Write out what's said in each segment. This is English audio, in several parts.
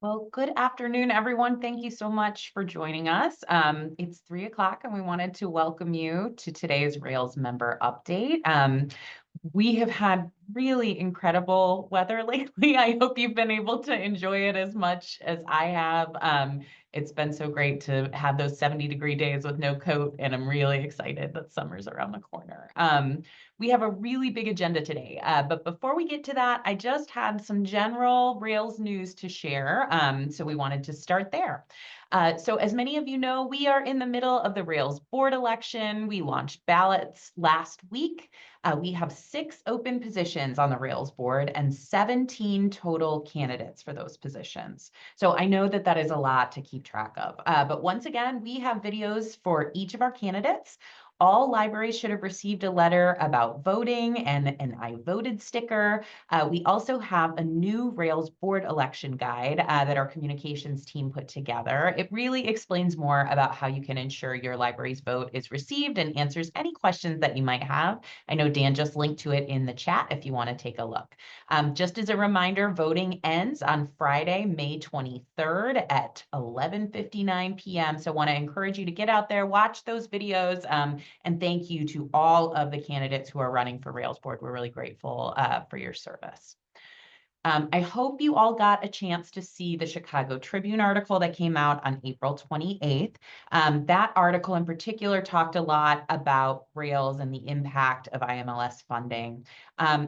Well, good afternoon, everyone. Thank you so much for joining us. It's 3 o'clock, and we wanted to welcome you to today's Rails member update. We have had really incredible weather lately. I hope you've been able to enjoy it as much as I have. It's been so great to have those 70-degree days with no coat, and I'm really excited that summer's around the corner. We have a really big agenda today, but before we get to that, I just had some general Rails news to share, so we wanted to start there. So as many of you know, we are in the middle of the Rails board election. We launched ballots last week. We have 6 open positions on the Rails board and 17 total candidates for those positions. So I know that that is a lot to keep track of. But once again, we have videos for each of our candidates. All libraries should have received a letter about voting and an I voted sticker. We also have a new Rails board election guide that our communications team put together. It really explains more about how you can ensure your library's vote is received and answers any questions that you might have. I know Dan just linked to it in the chat if you want to take a look. Just as a reminder, voting ends on Friday, May 23rd at 11:59 p.m. So I want to encourage you to get out there, watch those videos, and thank you to all of the candidates who are running for Rails board. We're really grateful for your service. I hope you all got a chance to see the Chicago Tribune article that came out on April 28th. That article in particular talked a lot about Rails and the impact of IMLS funding.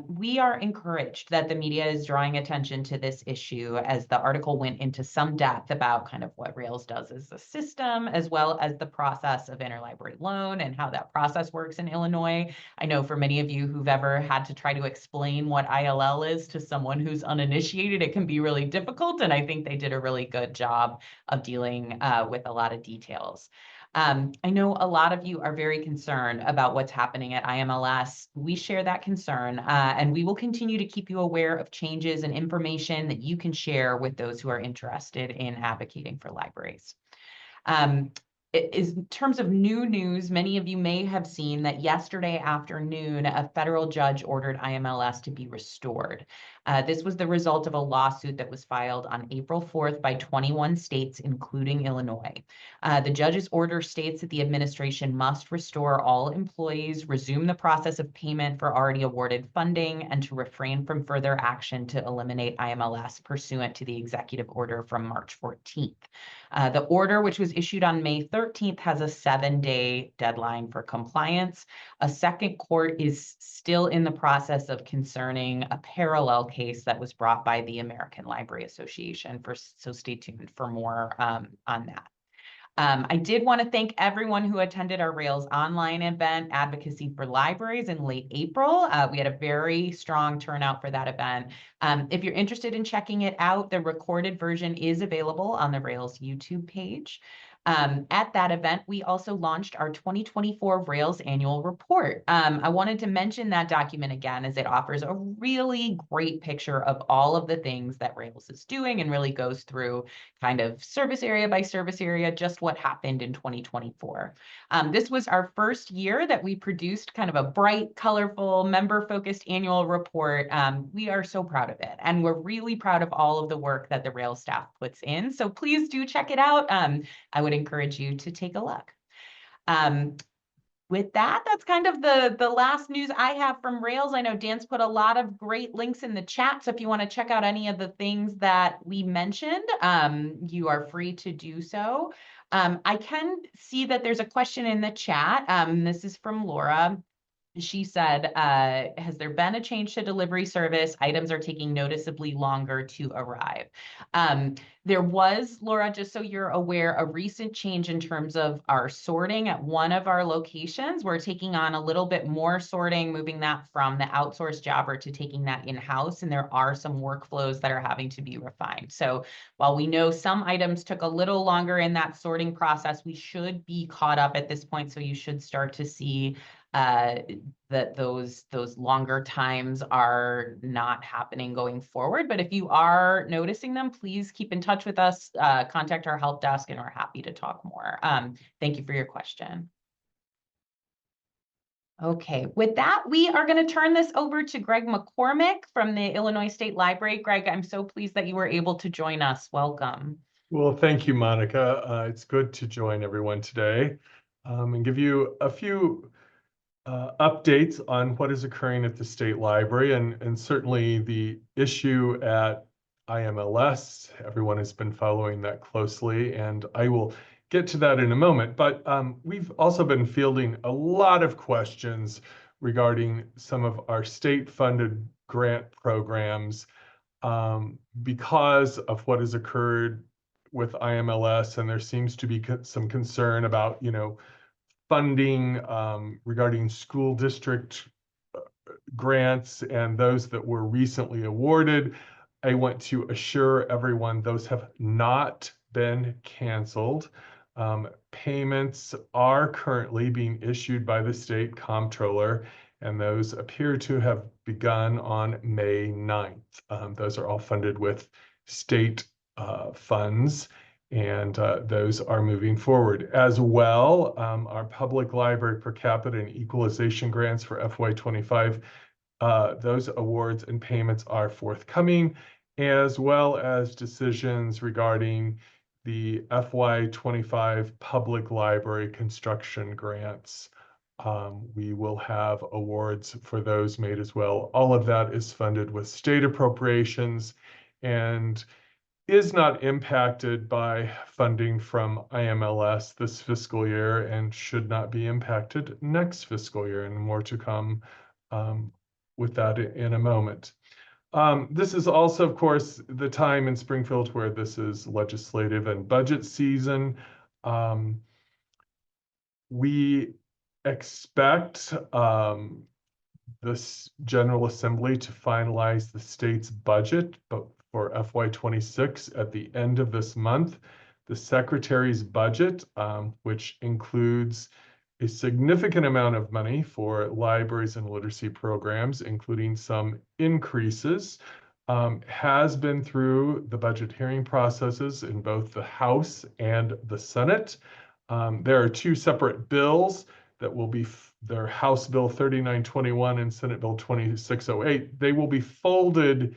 We are encouraged that the media is drawing attention to this issue, as the article went into some depth about kind of what Rails does as a system, as well as the process of interlibrary loan and how that process works in Illinois. I know for many of you who've ever had to try to explain what ILL is to someone who's uninitiated, it can be really difficult. And I think they did a really good job of dealing with a lot of details. I know a lot of you are very concerned about what's happening at IMLS. We share that concern, and we will continue to keep you aware of changes and information that you can share with those who are interested in advocating for libraries. Um, in terms of new news, many of you may have seen that yesterday afternoon, a federal judge ordered IMLS to be restored. This was the result of a lawsuit that was filed on April 4th by 21 states, including Illinois. The judge's order states that the administration must restore all employees, resume the process of payment for already awarded funding, and to refrain from further action to eliminate IMLS pursuant to the executive order from March 14th. The order, which was issued on May 13th, has a 7-day deadline for compliance. A second court is still in the process of concerning a parallel case that was brought by the American Library Association. So stay tuned for more on that. I did want to thank everyone who attended our Rails online event, Advocacy for Libraries, in late April. We had a very strong turnout for that event. If you're interested in checking it out, the recorded version is available on the Rails YouTube page. At that event, we also launched our 2024 Rails annual report. I wanted to mention that document again, as it offers a really great picture of all of the things that Rails is doing and really goes through kind of service area by service area, just what happened in 2024. This was our first year that we produced kind of a bright, colorful, member-focused annual report. We are so proud of it, and we're really proud of all of the work that the Rails staff puts in. So please do check it out. I would encourage you to take a look. With that, that's kind of the last news I have from Rails. I know Dan's put a lot of great links in the chat, so if you want to check out any of the things that we mentioned, you are free to do so. I can see that there's a question in the chat. This is from Laura. She said, has there been a change to delivery service? Items are taking noticeably longer to arrive. There was, Laura, just so you're aware, a recent change in terms of our sorting at one of our locations. We're taking on a little bit more sorting, moving that from the outsourced jobber to taking that in-house, and there are some workflows that are having to be refined. So while we know some items took a little longer in that sorting process, we should be caught up at this point, so you should start to see that those longer times are not happening going forward. But if you are noticing them, please keep in touch with us, contact our help desk, and we're happy to talk more. Thank you for your question. Okay, with that, we are going to turn this over to Greg McCormick from the Illinois State Library. Greg, I'm so pleased that you were able to join us. Welcome. Well, thank you, Monica. It's good to join everyone today and give you a few updates on what is occurring at the State Library and certainly the issue at IMLS. Everyone has been following that closely, and I will get to that in a moment. But we've also been fielding a lot of questions regarding some of our state-funded grant programs because of what has occurred with IMLS, and there seems to be some concern about, funding regarding school district grants and those that were recently awarded. I want to assure everyone those have not been canceled. Payments are currently being issued by the state comptroller, and those appear to have begun on May 9th. Those are all funded with state funds, and those are moving forward. As well, our public library per capita and equalization grants for FY25, those awards and payments are forthcoming, as well as decisions regarding the FY25 public library construction grants. We will have awards for those made as well. All of that is funded with state appropriations and is not impacted by funding from IMLS this fiscal year and should not be impacted next fiscal year, and more to come with that in a moment. This is also, of course, the time in Springfield where this is legislative and budget season. We expect this General Assembly to finalize the state's budget, but for FY26 at the end of this month. The Secretary's budget, which includes a significant amount of money for libraries and literacy programs, including some increases, has been through the budget hearing processes in both the House and the Senate. There are two separate bills that will be their House Bill 3921 and Senate Bill 2608. They will be folded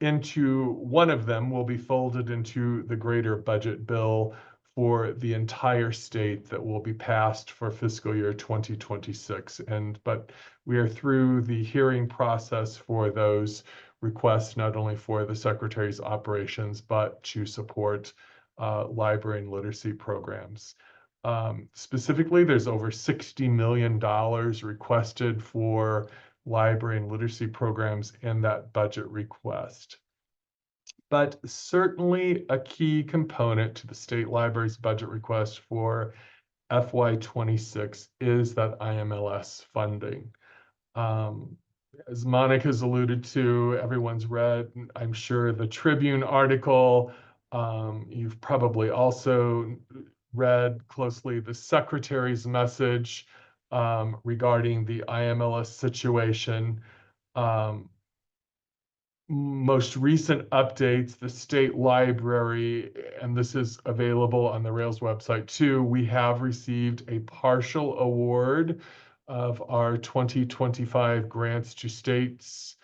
into, one of them will be folded into the greater budget bill for the entire state that will be passed for fiscal year 2026. But we are through the hearing process for those requests, not only for the Secretary's operations, but to support library and literacy programs. Specifically, there's over $60 million requested for library and literacy programs in that budget request. But certainly a key component to the state library's budget request for FY26 is that IMLS funding. As Monica's alluded to, everyone's read, I'm sure, the Tribune article. You've probably also read closely the Secretary's message regarding the IMLS situation. Most recent updates, the state library, and this is available on the Rails website too, we have received a partial award of our 2025 Grants to States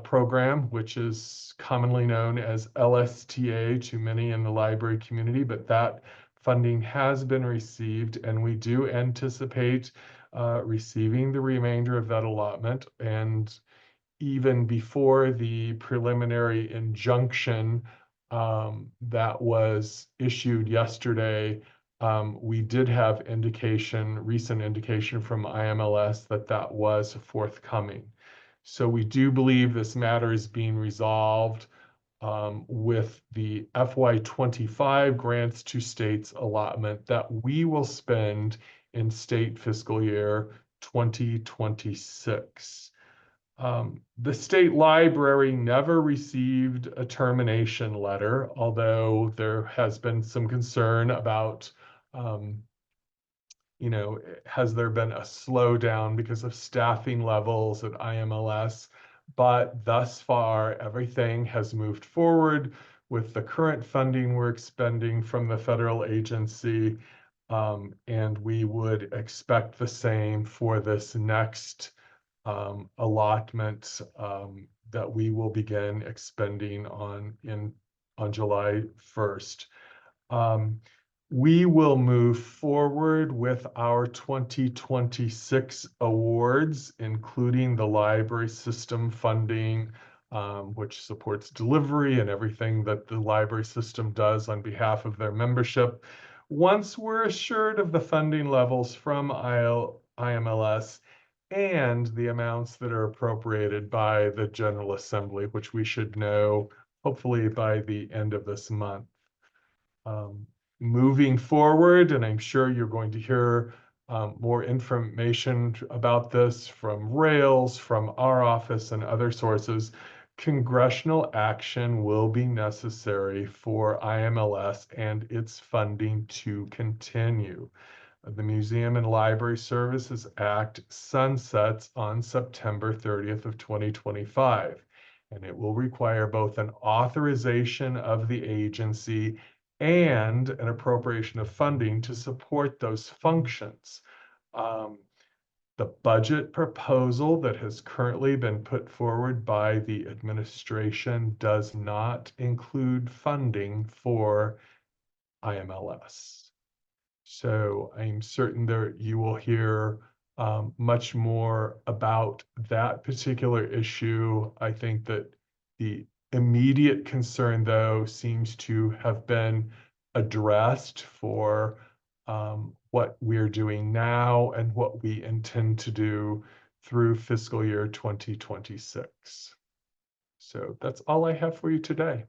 program, which is commonly known as LSTA to many in the library community, but that funding has been received, and we do anticipate receiving the remainder of that allotment. And even before the preliminary injunction that was issued yesterday, we did have recent indication from IMLS that was forthcoming. So we do believe this matter is being resolved with the FY25 grants to states allotment that we will spend in state fiscal year 2026. The state library never received a termination letter, although there has been some concern about, has there been a slowdown because of staffing levels at IMLS? But thus far, everything has moved forward with the current funding we're expending from the federal agency. And we would expect the same for this next allotment that we will begin expending on July 1st. We will move forward with our 2026 awards, including the library system funding, which supports delivery and everything that the library system does on behalf of their membership. Once we're assured of the funding levels from IMLS and the amounts that are appropriated by the General Assembly, which we should know hopefully by the end of this month. Moving forward, and I'm sure you're going to hear more information about this from Rails, from our office and other sources, congressional action will be necessary for IMLS and its funding to continue. The Museum and Library Services Act sunsets on September 30th of 2025, and it will require both an authorization of the agency and an appropriation of funding to support those functions. The budget proposal that has currently been put forward by the administration does not include funding for IMLS. So I'm certain that you will hear much more about that particular issue. I think that the immediate concern, though, seems to have been addressed for what we're doing now and what we intend to do through fiscal year 2026. So that's all I have for you today.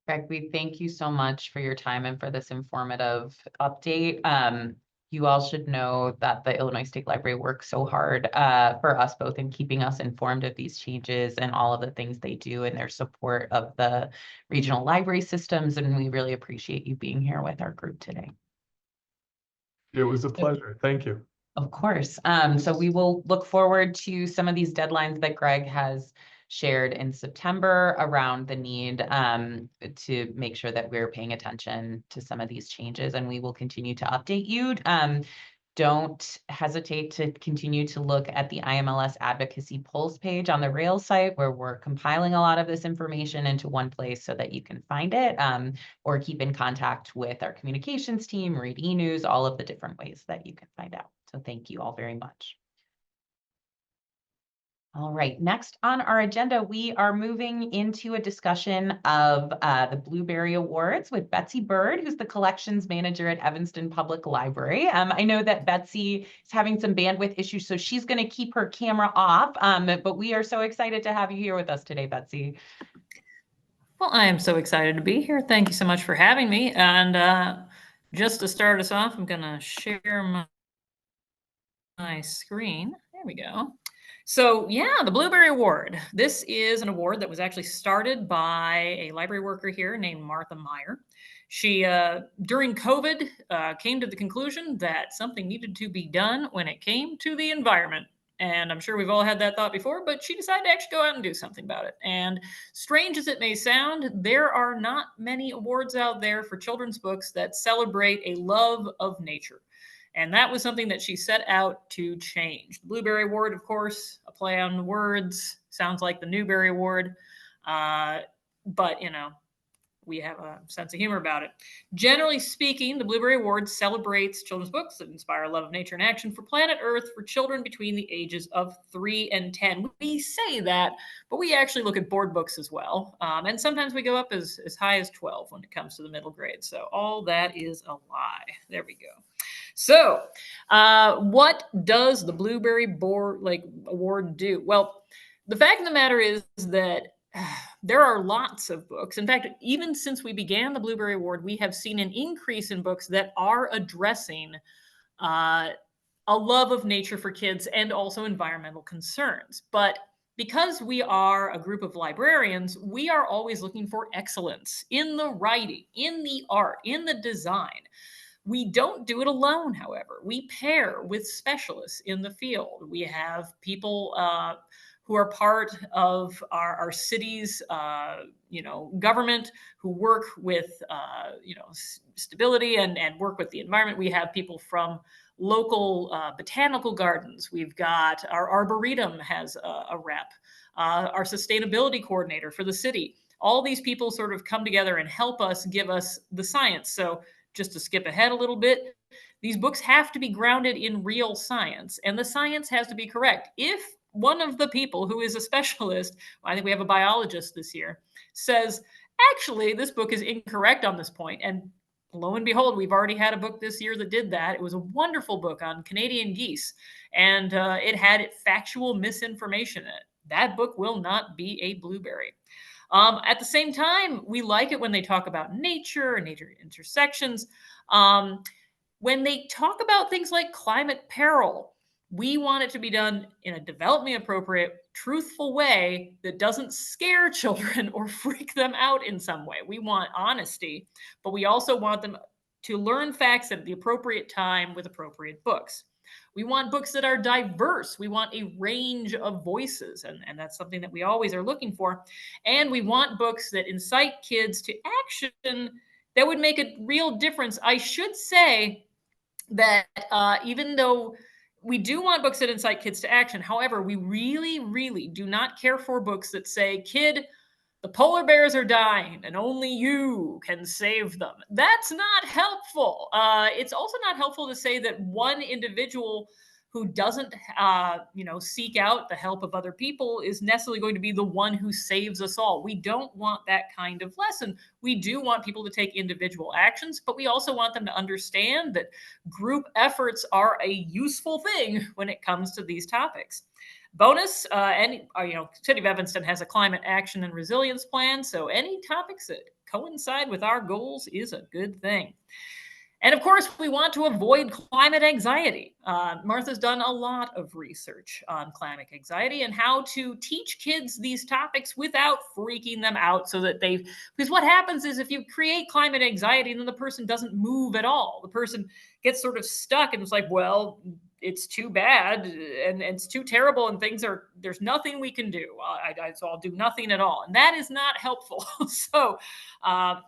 Greg, we thank you so much for your time and for this informative update. You all should know that the Illinois State Library works so hard for us both in keeping us informed of these changes and all of the things they do and their support of the regional library systems. And we really appreciate you being here with our group today. It was a pleasure. Thank you. Of course. So we will look forward to some of these deadlines that Greg has shared in September around the need to make sure that we're paying attention to some of these changes, and we will continue to update you. Don't hesitate to continue to look at the IMLS Advocacy Pulse page on the Rails site, where we're compiling a lot of this information into one place so that you can find it, or keep in contact with our communications team, read e-news, all of the different ways that you can find out. So thank you all very much. All right, next on our agenda, we are moving into a discussion of the Blueberry Awards with Betsy Bird, who's the collections manager at Evanston Public Library. I know that Betsy is having some bandwidth issues, so she's going to keep her camera off, but we are so excited to have you here with us today, Betsy. Well, I am so excited to be here. Thank you so much for having me. And just to start us off, I'm going to share my screen. There we go. So yeah, the Blueberry Award. This is an award that was actually started by a library worker here named Martha Meyer. She, during COVID, came to the conclusion that something needed to be done when it came to the environment. And I'm sure we've all had that thought before, but she decided to actually go out and do something about it. And strange as it may sound, there are not many awards out there for children's books that celebrate a love of nature. And that was something that she set out to change. The Blueberry Award, of course, a play on words, sounds like the Newbery Award. But, you know, we have a sense of humor about it. Generally speaking, the Blueberry Award celebrates children's books that inspire a love of nature and action for planet Earth for children between the ages of 3 and 10. We say that, but we actually look at board books as well. And sometimes we go up as high as 12 when it comes to the middle grade. So all that is a lie. There we go. So what does the Blueberry Award do? Well, the fact of the matter is that there are lots of books. In fact, even since we began the Blueberry Award, we have seen an increase in books that are addressing a love of nature for kids and also environmental concerns. But because we are a group of librarians, we are always looking for excellence in the writing, in the art, in the design. We don't do it alone, however. We pair with specialists in the field. We have people who are part of our city's, government, who work with, stability and work with the environment. We have people from local botanical gardens. We've got our arboretum has a rep, our sustainability coordinator for the city. All these people sort of come together and help us give us the science. So just to skip ahead a little bit, these books have to be grounded in real science, and the science has to be correct. If one of the people who is a specialist, I think we have a biologist this year, says, actually, this book is incorrect on this point, and lo and behold, we've already had a book this year that did that. It was a wonderful book on Canadian geese, and it had factual misinformation in it. That book will not be a blueberry. At the same time, we like it when they talk about nature and nature intersections. When they talk about things like climate peril, we want it to be done in a developmentally appropriate, truthful way that doesn't scare children or freak them out in some way. We want honesty, but we also want them to learn facts at the appropriate time with appropriate books. We want books that are diverse. We want a range of voices, and that's something that we always are looking for. And we want books that incite kids to action that would make a real difference. I should say that even though we do want books that incite kids to action, however, we really, really do not care for books that say, kid, the polar bears are dying and only you can save them. That's not helpful. It's also not helpful to say that one individual who doesn't, seek out the help of other people is necessarily going to be the one who saves us all. We don't want that kind of lesson. We do want people to take individual actions, but we also want them to understand that group efforts are a useful thing when it comes to these topics. Bonus, City of Evanston has a climate action and resilience plan, so any topics that coincide with our goals is a good thing. And of course, we want to avoid climate anxiety. Martha's done a lot of research on climate anxiety and how to teach kids these topics without freaking them out because what happens is if you create climate anxiety, then the person doesn't move at all. The person gets sort of stuck and it's like, well, it's too bad and it's too terrible and there's nothing we can do. So I'll do nothing at all. And that is not helpful. So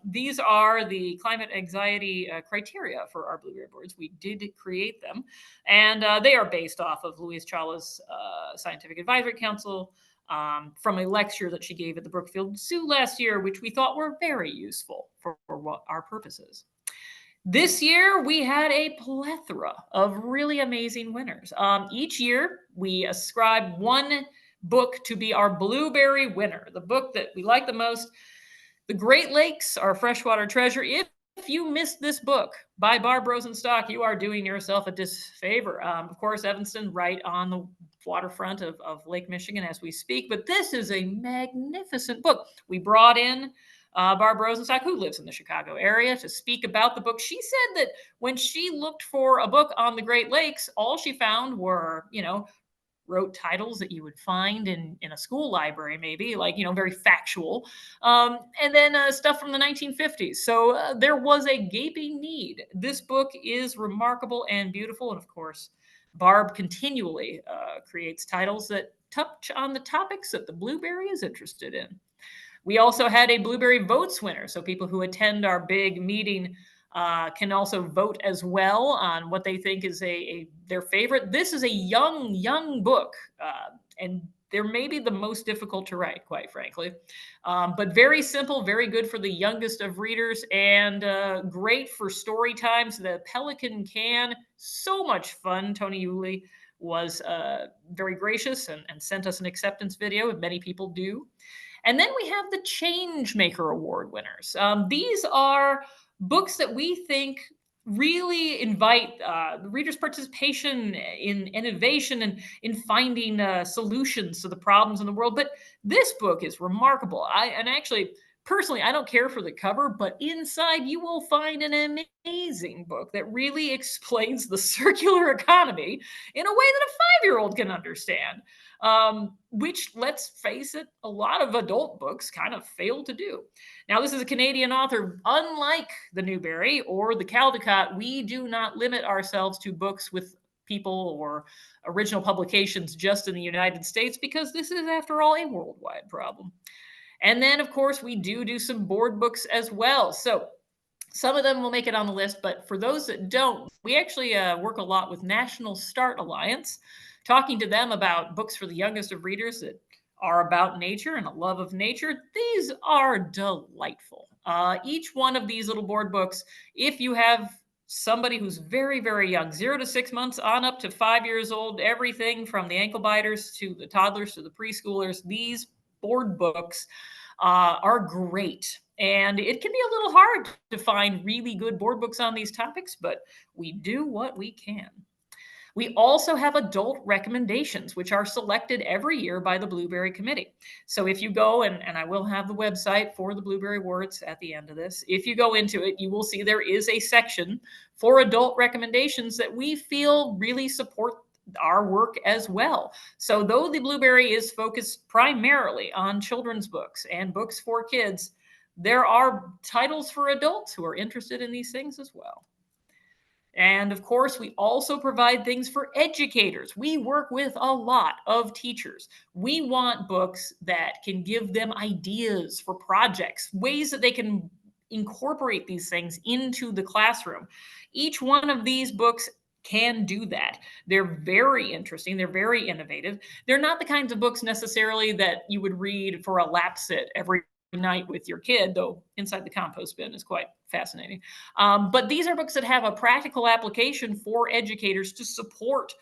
these are the climate anxiety criteria for our Blueberry Boards. We did create them, and they are based off of Louise Chawla's Scientific Advisory Council from a lecture that she gave at the Brookfield Zoo last year, which we thought were very useful for what our purposes. This year, we had a plethora of really amazing winners. Each year, we ascribe one book to be our Blueberry winner, the book that we like the most. The Great Lakes, Our Freshwater Treasure. If you missed this book by Barb Rosenstock, you are doing yourself a disfavor. Of course, Evanston, right on the waterfront of Lake Michigan as we speak, but this is a magnificent book. We brought in Barb Rosenstock, who lives in the Chicago area, to speak about the book. She said that when she looked for a book on the Great Lakes, all she found were, wrote titles that you would find in a school library, maybe, like, very factual, and then stuff from the 1950s. So there was a gaping need. This book is remarkable and beautiful. And of course, Barb continually creates titles that touch on the topics that the Blueberry is interested in. We also had a Blueberry Votes winner. So people who attend our big meeting can also vote as well on what they think is their favorite. This is a young book, and they're maybe the most difficult to write, quite frankly. But very simple, very good for the youngest of readers, and great for story times. The Pelican Can, so much fun. Tony Yulee was very gracious and sent us an acceptance video, and many people do. And then we have the Changemaker Award winners. These are books that we think really invite the reader's participation in innovation and in finding solutions to the problems in the world. But this book is remarkable. Personally, I don't care for the cover, but inside you will find an amazing book that really explains the circular economy in a way that a 5-year-old can understand, which, let's face it, a lot of adult books kind of fail to do. Now, this is a Canadian author. Unlike the Newbery or the Caldecott, we do not limit ourselves to books with people or original publications just in the United States, because this is, after all, a worldwide problem. And then, of course, we do some board books as well. So some of them will make it on the list, but for those that don't, we actually work a lot with National Start Alliance, talking to them about books for the youngest of readers that are about nature and a love of nature. These are delightful. Each one of these little board books, if you have somebody who's very, very young, 0 to 6 months on up to 5 years old, everything from the ankle biters to the toddlers to the preschoolers, these board books are great. And it can be a little hard to find really good board books on these topics, but we do what we can. We also have adult recommendations, which are selected every year by the Blueberry Committee. So if you go, and I will have the website for the Blueberry Awards at the end of this, if you go into it, you will see there is a section for adult recommendations that we feel really support our work as well. So though the Blueberry is focused primarily on children's books and books for kids, there are titles for adults who are interested in these things as well. And of course, we also provide things for educators. We work with a lot of teachers. We want books that can give them ideas for projects, ways that they can incorporate these things into the classroom. Each one of these books can do that. They're very interesting. They're very innovative. They're not the kinds of books necessarily that you would read for a lap sit every night with your kid, though Inside the Compost Bin is quite fascinating. But these are books that have a practical application for educators to support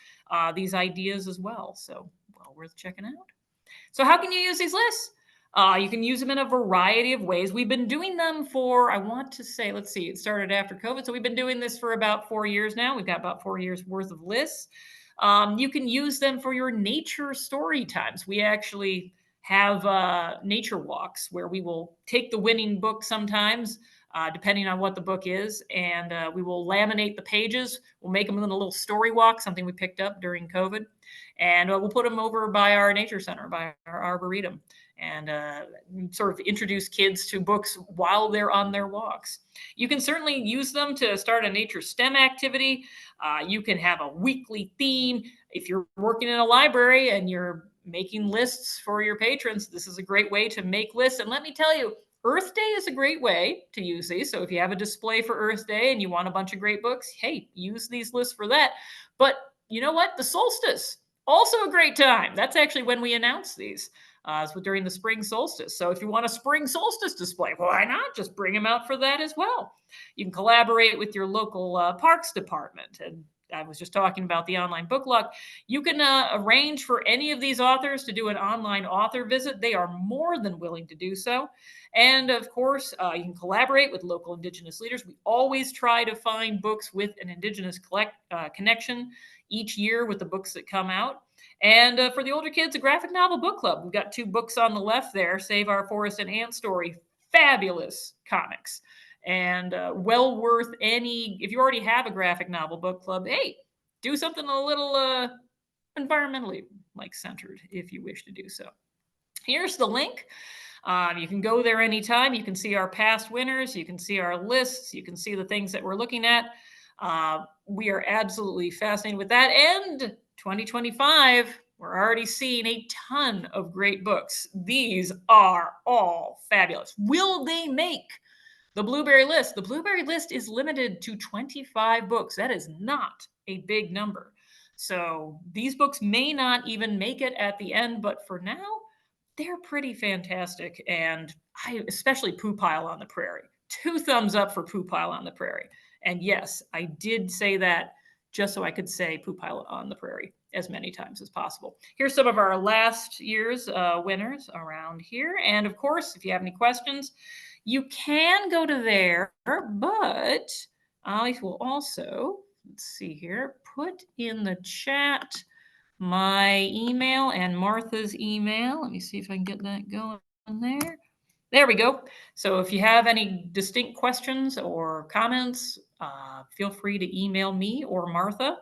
these ideas as well. So well worth checking out. So how can you use these lists? You can use them in a variety of ways. We've been doing them for, I want to say, let's see, it started after COVID. So we've been doing this for about 4 years now. We've got about 4 years worth of lists. You can use them for your nature story times. We actually have nature walks where we will take the winning book sometimes, depending on what the book is, and we will laminate the pages. We'll make them in a little story walk, something we picked up during COVID, and we'll put them over by our nature center, by our arboretum, and sort of introduce kids to books while they're on their walks. You can certainly use them to start a nature STEM activity. You can have a weekly theme. If you're working in a library and you're making lists for your patrons, this is a great way to make lists. And let me tell you, Earth Day is a great way to use these. So if you have a display for Earth Day and you want a bunch of great books, hey, use these lists for that. But you know what? The solstice, also a great time. That's actually when we announce these. So during the spring solstice. So if you want a spring solstice display, why not just bring them out for that as well? You can collaborate with your local parks department. And I was just talking about the online book luck. You can arrange for any of these authors to do an online author visit. They are more than willing to do so. And of course, you can collaborate with local Indigenous leaders. We always try to find books with an Indigenous connection each year with the books that come out. And for the older kids, a graphic novel book club. We've got 2 books on the left there, Save Our Forest and Ant Story. Fabulous comics. And well worth any, if you already have a graphic novel book club, hey, do something a little environmentally centered if you wish to do so. Here's the link. You can go there anytime. You can see our past winners. You can see our lists. You can see the things that we're looking at. We are absolutely fascinated with that. And 2025, we're already seeing a ton of great books. These are all fabulous. Will they make the Blueberry list? The Blueberry list is limited to 25 books. That is not a big number. So these books may not even make it at the end, but for now, they're pretty fantastic. And I especially Poo Pile on the Prairie. 2 thumbs up for Poo Pile on the Prairie. And yes, I did say that just so I could say Poo Pile on the Prairie as many times as possible. Here's some of our last year's winners around here. And of course, if you have any questions, you can go to there, but I will also, let's see here, put in the chat my email and Martha's email. Let me see if I can get that going there. There we go. So if you have any distinct questions or comments, feel free to email me or Martha,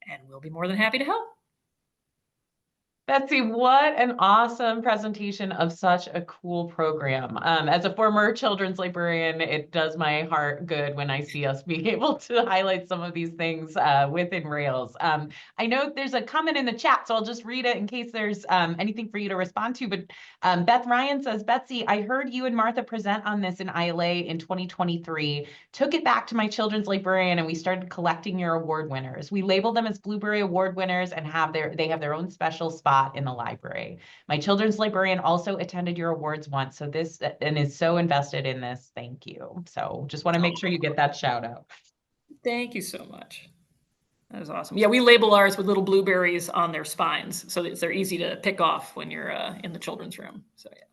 and we'll be more than happy to help. Betsy, what an awesome presentation of such a cool program. As a former children's librarian, it does my heart good when I see us being able to highlight some of these things within Rails. I know there's a comment in the chat, so I'll just read it in case there's anything for you to respond to. But Beth Ryan says, Betsy, I heard you and Martha present on this in ILA in 2023, took it back to my children's librarian, and we started collecting your award winners. We label them as Blueberry Award winners and they have their own special spot in the library. My children's librarian also attended your awards once, so this and is so invested in this. Thank you. So just want to make sure you get that shout out. Thank you so much. That was awesome. Yeah, we label ours with little blueberries on their spines, so that they're easy to pick off when you're in the children's room. So yeah.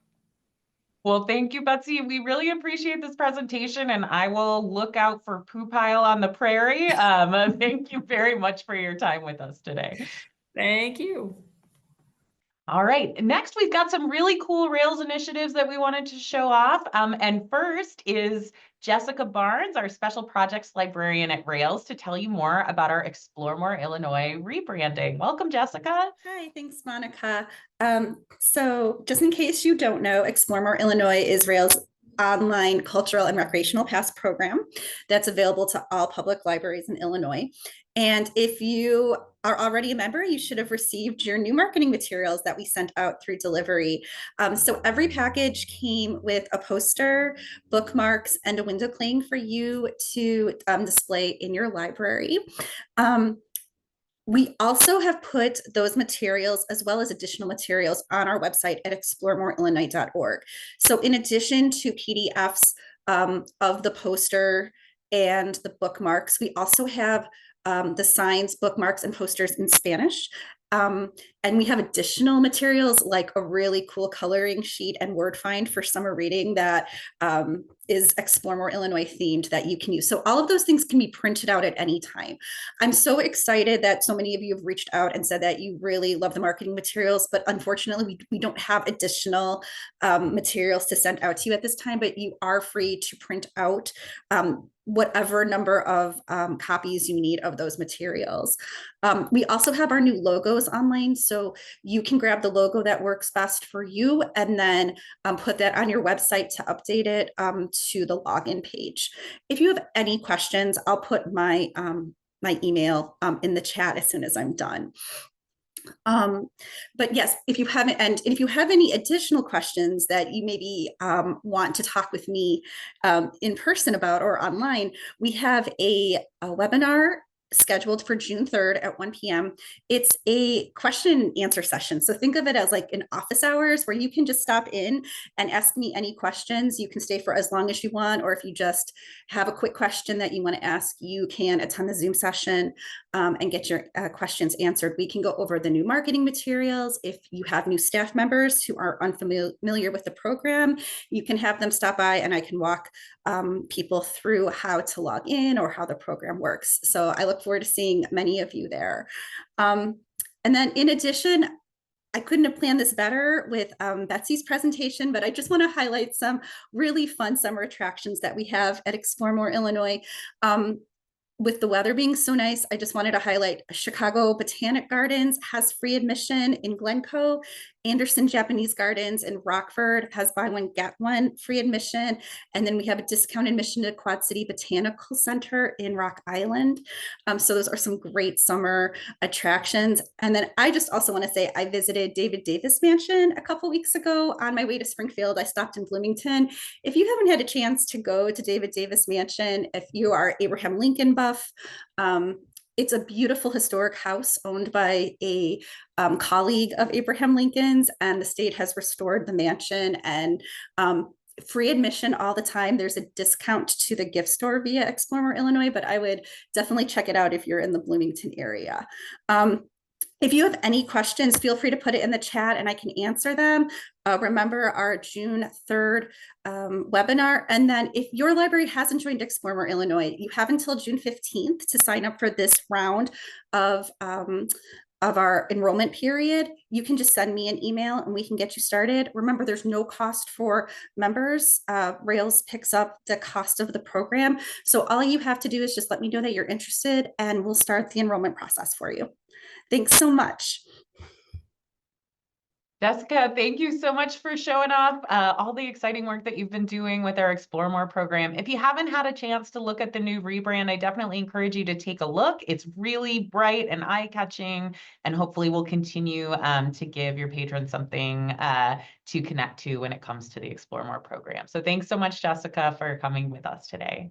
Well, thank you, Betsy. We really appreciate this presentation, and I will look out for Poo Pile on the Prairie. Thank you very much for your time with us today. Thank you. All right, next we've got some really cool Rails initiatives that we wanted to show off. And first is Jessica Barnes, our special projects librarian at Rails, to tell you more about our Explore More Illinois rebranding. Welcome, Jessica. Hi, thanks, Monica. So just in case you don't know, Explore More Illinois is Rails online cultural and recreational pass program that's available to all public libraries in Illinois. And if you are already a member, you should have received your new marketing materials that we sent out through delivery. So every package came with a poster, bookmarks, and a window cling for you to display in your library. We also have put those materials as well as additional materials on our website at exploremoreillinois.org. So in addition to PDFs of the poster and the bookmarks, we also have the signs, bookmarks, and posters in Spanish. And we have additional materials like a really cool coloring sheet and word find for summer reading that is Explore More Illinois themed that you can use. So all of those things can be printed out at any time. I'm so excited that so many of you have reached out and said that you really love the marketing materials, but unfortunately we don't have additional materials to send out to you at this time, but you are free to print out whatever number of copies you need of those materials. We also have our new logos online, so you can grab the logo that works best for you and then put that on your website to update it to the login page. If you have any questions, I'll put my my email in the chat as soon as I'm done. But yes, if you haven't, and if you have any additional questions that you maybe want to talk with me in person about or online, we have a webinar scheduled for June 3rd at 1 p.m. It's a question and answer session. So think of it as like an office hours where you can just stop in and ask me any questions. You can stay for as long as you want, or if you just have a quick question that you want to ask, you can attend the Zoom session and get your questions answered. We can go over the new marketing materials. If you have new staff members who are unfamiliar with the program, you can have them stop by and I can walk people through how to log in or how the program works. So I look forward to seeing many of you there. And then in addition, I couldn't have planned this better with Betsy's presentation, but I just want to highlight some really fun summer attractions that we have at Explore More Illinois. With the weather being so nice, I just wanted to highlight Chicago Botanic Gardens has free admission in Glencoe. Anderson Japanese Gardens in Rockford has buy one, get one free admission. And then we have a discount admission to Quad City Botanical Center in Rock Island. So those are some great summer attractions. And then I just also want to say I visited David Davis Mansion a couple weeks ago on my way to Springfield. I stopped in Bloomington. If you haven't had a chance to go to David Davis Mansion, if you are Abraham Lincoln buff, it's a beautiful historic house owned by a colleague of Abraham Lincoln's, and the state has restored the mansion and free admission all the time. There's a discount to the gift store via Explore More Illinois, but I would definitely check it out if you're in the Bloomington area. If you have any questions, feel free to put it in the chat and I can answer them. Remember our June 3rd webinar. And then if your library hasn't joined Explore More Illinois, you have until June 15th to sign up for this round of our enrollment period. You can just send me an email and we can get you started. Remember, there's no cost for members. Rails picks up the cost of the program. So all you have to do is just let me know that you're interested and we'll start the enrollment process for you. Thanks so much. Jessica, thank you so much for showing off all the exciting work that you've been doing with our Explore More program. If you haven't had a chance to look at the new rebrand, I definitely encourage you to take a look. It's really bright and eye-catching, and hopefully will continue to give your patrons something to connect to when it comes to the Explore More program. So thanks so much, Jessica, for coming with us today.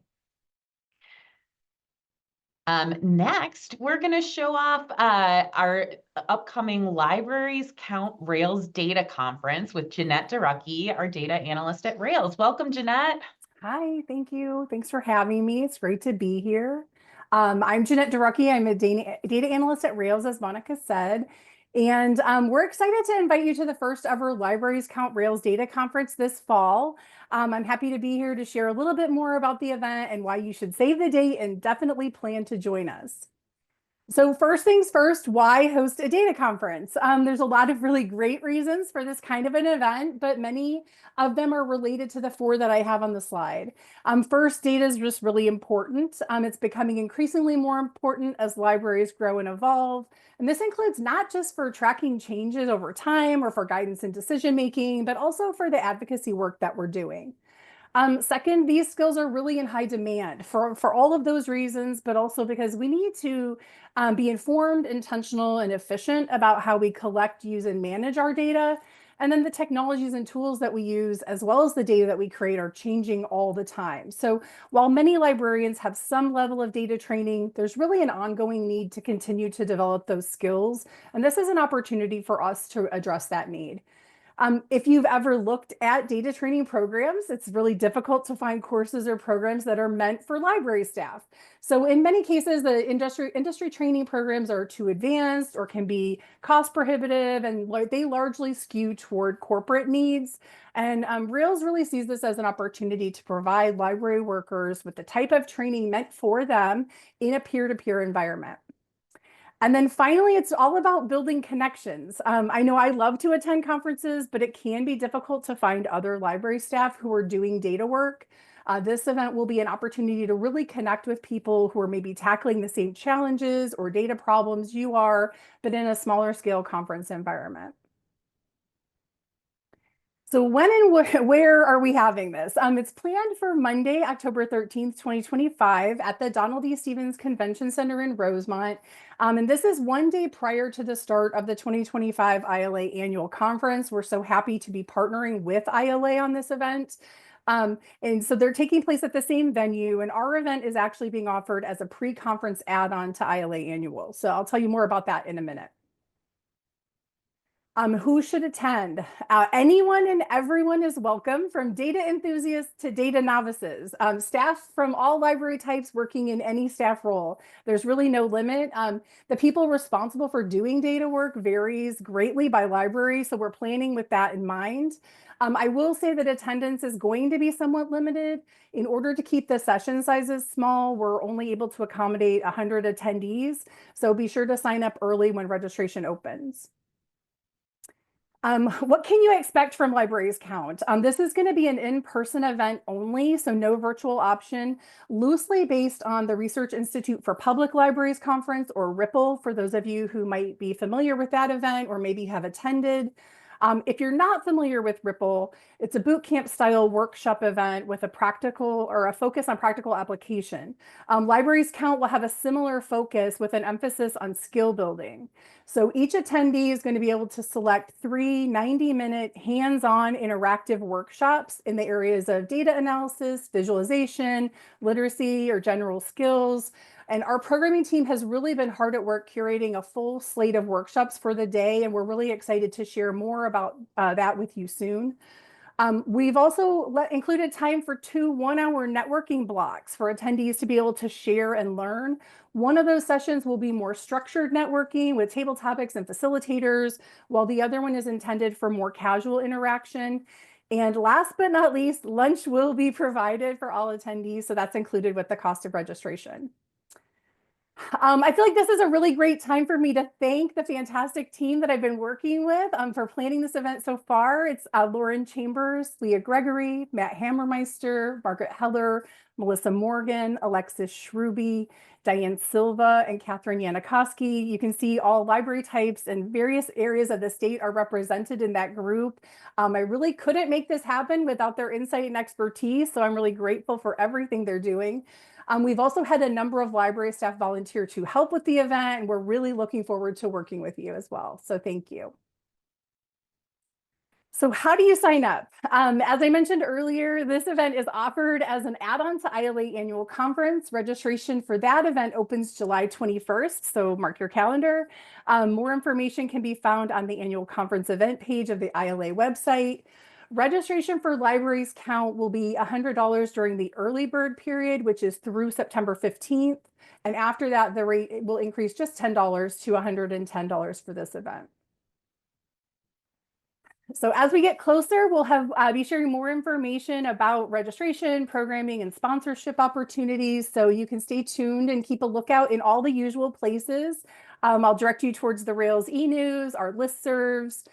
Next, we're going to show off our upcoming Libraries Count Rails Data Conference with Jeanette Durucky, our data analyst at Rails. Welcome, Jeanette. Hi, thank you. Thanks for having me. It's great to be here. I'm Jeanette Durucky. I'm a data analyst at Rails, as Monica said. And we're excited to invite you to the first ever Libraries Count Rails Data Conference this fall. I'm happy to be here to share a little bit more about the event and why you should save the date and definitely plan to join us. So first things first, why host a data conference? There's a lot of really great reasons for this kind of an event, but many of them are related to the 4 that I have on the slide. First, data is just really important. It's becoming increasingly more important as libraries grow and evolve. And this includes not just for tracking changes over time or for guidance and decision making, but also for the advocacy work that we're doing. Second, these skills are really in high demand for all of those reasons, but also because we need to be informed, intentional, and efficient about how we collect, use, and manage our data. And then the technologies and tools that we use, as well as the data that we create, are changing all the time. So while many librarians have some level of data training, there's really an ongoing need to continue to develop those skills. And this is an opportunity for us to address that need. If you've ever looked at data training programs, it's really difficult to find courses or programs that are meant for library staff. So in many cases, the industry training programs are too advanced or can be cost prohibitive, and they largely skew toward corporate needs. And Rails really sees this as an opportunity to provide library workers with the type of training meant for them in a peer-to-peer environment. And then finally, it's all about building connections. I know I love to attend conferences, but it can be difficult to find other library staff who are doing data work. This event will be an opportunity to really connect with people who are maybe tackling the same challenges or data problems you are, but in a smaller scale conference environment. So when and where are we having this? It's planned for Monday, October 13th, 2025 at the Donald E. Stephens Convention Center in Rosemont. And this is one day prior to the start of the 2025 ILA annual conference. We're so happy to be partnering with ILA on this event. And so they're taking place at the same venue, and our event is actually being offered as a pre-conference add-on to ILA annual. So I'll tell you more about that in a minute. Who should attend? Anyone and everyone is welcome, from data enthusiasts to data novices. Staff from all library types working in any staff role. There's really no limit. The people responsible for doing data work varies greatly by library, so we're planning with that in mind. I will say that attendance is going to be somewhat limited. In order to keep the session sizes small, we're only able to accommodate 100 attendees, so be sure to sign up early when registration opens. What can you expect from Libraries Count? This is going to be an in-person event only, so no virtual option, loosely based on the Research Institute for Public Libraries Conference, or RIPPLE, for those of you who might be familiar with that event or maybe have attended. If you're not familiar with RIPPLE, it's a boot camp style workshop event with a focus on practical application. Libraries Count will have a similar focus with an emphasis on skill building. So each attendee is going to be able to select 3 90-minute hands-on interactive workshops in the areas of data analysis, visualization, literacy, or general skills. And our programming team has really been hard at work curating a full slate of workshops for the day, and we're really excited to share more about that with you soon. We've also included time for 2 one-hour networking blocks for attendees to be able to share and learn. One of those sessions will be more structured networking with table topics and facilitators, while the other one is intended for more casual interaction. And last but not least, lunch will be provided for all attendees, so that's included with the cost of registration. I feel like this is a really great time for me to thank the fantastic team that I've been working with for planning this event so far. It's Lauren Chambers, Leah Gregory, Matt Hammermeister, Margaret Heller, Melissa Morgan, Alexis Shruby, Diane Silva, and Catherine Yanikoski. You can see all library types and various areas of the state are represented in that group. I really couldn't make this happen without their insight and expertise, so I'm really grateful for everything they're doing. We've also had a number of library staff volunteer to help with the event, and we're really looking forward to working with you as well. So thank you. So how do you sign up? As I mentioned earlier, this event is offered as an add-on to ILA Annual Conference. Registration for that event opens July 21st, so mark your calendar. More information can be found on the annual conference event page of the ILA website. Registration for Libraries Count will be $100 during the early bird period, which is through September 15th. And after that, the rate will increase just $10 to $110 for this event. So as we get closer, we'll be sharing more information about registration, programming, and sponsorship opportunities. So you can stay tuned and keep a lookout in all the usual places. I'll direct you towards the Rails e-news, our listservs.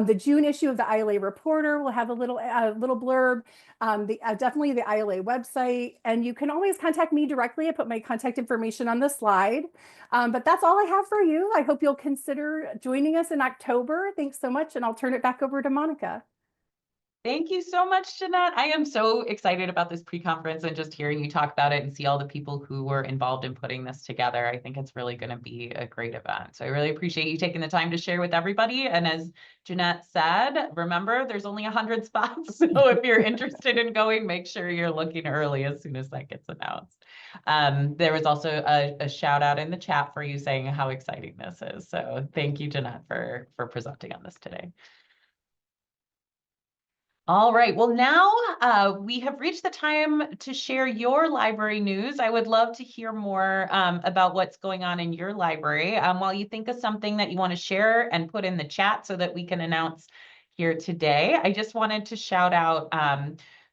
The June issue of the ILA Reporter will have a little blurb. Definitely the ILA website, and you can always contact me directly. I put my contact information on the slide. But that's all I have for you. I hope you'll consider joining us in October. Thanks so much, and I'll turn it back over to Monica. Thank you so much, Jeanette. I am so excited about this pre-conference and just hearing you talk about it and see all the people who were involved in putting this together. I think it's really going to be a great event. So I really appreciate you taking the time to share with everybody. And as Jeanette said, remember, there's only 100 spots. So if you're interested in going, make sure you're looking early as soon as that gets announced. There was also a shout out in the chat for you saying how exciting this is. So thank you, Jeanette, for presenting on this today. All right, well now we have reached the time to share your library news. I would love to hear more about what's going on in your library. While you think of something that you want to share and put in the chat so that we can announce here today, I just wanted to shout out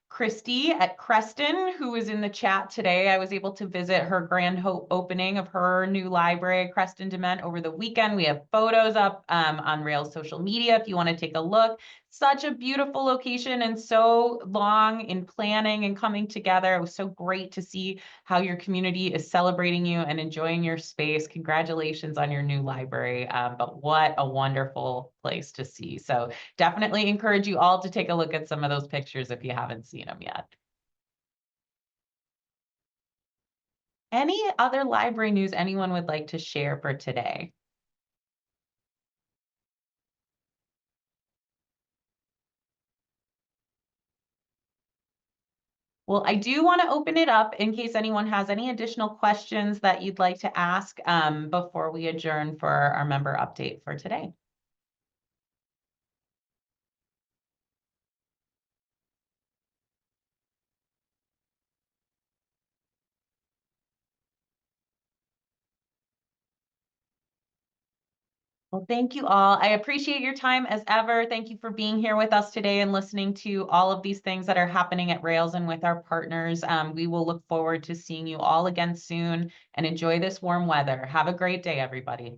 Christy at Creston, who is in the chat today. I was able to visit her grand opening of her new library, Creston Dement, over the weekend. We have photos up on Rails social media if you want to take a look. Such a beautiful location and so long in planning and coming together. It was so great to see how your community is celebrating you and enjoying your space. Congratulations on your new library, but what a wonderful place to see. So definitely encourage you all to take a look at some of those pictures if you haven't seen them yet. Any other library news anyone would like to share for today? Well, I do want to open it up in case anyone has any additional questions that you'd like to ask before we adjourn for our member update for today. Well, thank you all. I appreciate your time as ever. Thank you for being here with us today and listening to all of these things that are happening at Rails and with our partners. We will look forward to seeing you all again soon and enjoy this warm weather. Have a great day, everybody.